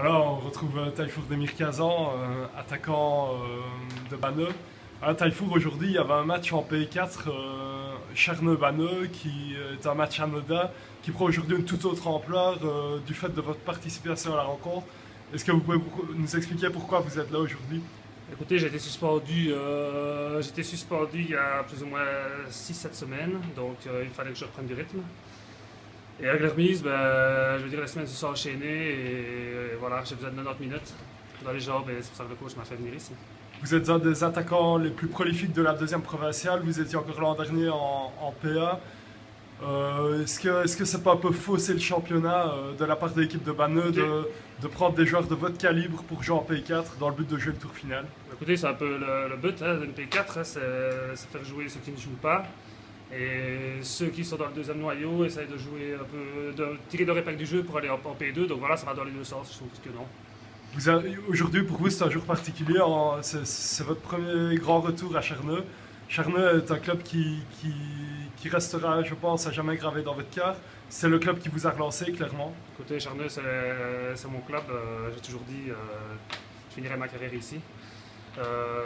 Voilà, on retrouve Taillefour Demir Kazan, attaquant de Banneux. À Taillefour, aujourd'hui, il y avait un match en P4, Charneux-Banneux, qui est un match anodin, qui prend aujourd'hui une toute autre ampleur du fait de votre participation à la rencontre. Est-ce que vous pouvez nous expliquer pourquoi vous êtes là aujourd'hui? Écoutez, j'étais suspendu il y a plus ou moins 6 7 semaines, donc il fallait que je reprenne du rythme. Et avec la remise, je veux dire, les semaines se sont enchaînées et voilà, j'ai besoin de 90 minutes dans les jambes et c'est pour ça que le coach m'a fait venir ici. Vous êtes un des attaquants les plus prolifiques de la deuxième provinciale, vous étiez encore l'an dernier en PA. Est-ce que c'est pas un peu fausser le championnat de la part de l'équipe de Banneux de prendre des joueurs de votre calibre pour jouer en P4 dans le but de jouer le tour final? Écoutez, c'est un peu le but d'une P4, c'est faire jouer ceux qui ne jouent pas. Et ceux qui sont dans le deuxième noyau essayent de jouer un peu, de tirer leur épingle du jeu pour aller en P2. Donc voilà, ça va dans les deux sens, je trouve que non. Aujourd'hui, pour vous, c'est un jour particulier. C'est votre premier grand retour à Charneux. Charneux est un club qui restera, je pense, à jamais gravé dans votre cœur. C'est le club qui vous a relancé, clairement. Écoutez, Charneux, c'est mon club. J'ai toujours dit je finirai ma carrière ici.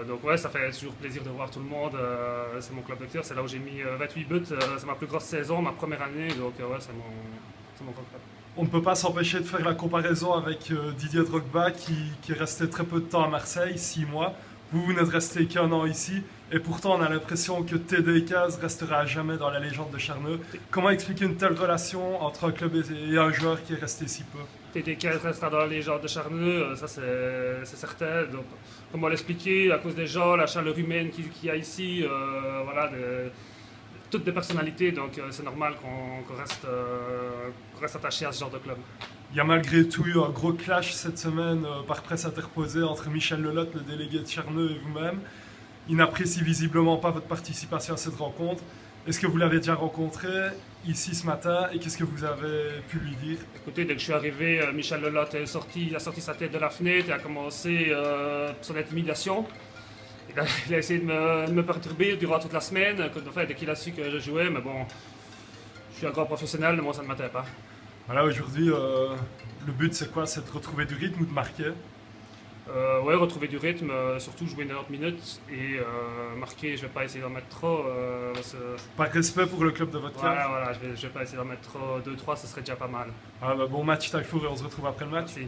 Donc ouais, ça fait toujours plaisir de voir tout le monde. C'est mon club de cœur. C'est là où j'ai mis 28 buts. C'est ma plus grosse saison, ma première année. Donc ouais, c'est mon grand club. On ne peut pas s'empêcher de faire la comparaison avec Didier Drogba qui est resté très peu de temps à Marseille, 6 mois. Vous n'êtes resté qu'un an ici et pourtant on a l'impression que TD Caz restera à jamais dans la légende de Charneux. Comment expliquer une telle relation entre un club et un joueur qui est resté si peu? TD restera dans la légende de Charneux, ça c'est certain. Donc, comment l'expliquer? À cause des gens, la chaleur humaine qu'il y a ici, voilà, toutes des personnalités, donc c'est normal qu'on reste attaché à ce genre de club. Il y a malgré tout eu un gros clash cette semaine par presse interposée entre Michel Lelotte, le délégué de Charneux, et vous-même. Il n'apprécie visiblement pas votre participation à cette rencontre. Est-ce que vous l'avez déjà rencontré ici ce matin et qu'est-ce que vous avez pu lui dire? Écoutez, dès que je suis arrivé, Michel Lelotte a sorti sa tête de la fenêtre et a commencé son intimidation. Il a essayé de me perturber durant toute la semaine, dès qu'il a su que je jouais, mais bon, je suis un grand professionnel, moi ça ne m'atteint pas. Voilà, aujourd'hui, le but c'est quoi? C'est de retrouver du rythme ou de marquer? Ouais, retrouver du rythme, surtout jouer 90 minutes et marquer, je vais pas essayer d'en mettre trop. Par respect pour le club de votre cœur? Voilà, je vais pas essayer d'en mettre trop, 2-3, ce serait déjà pas mal. Ah, bon match Taillefour et on se retrouve après le match. Merci.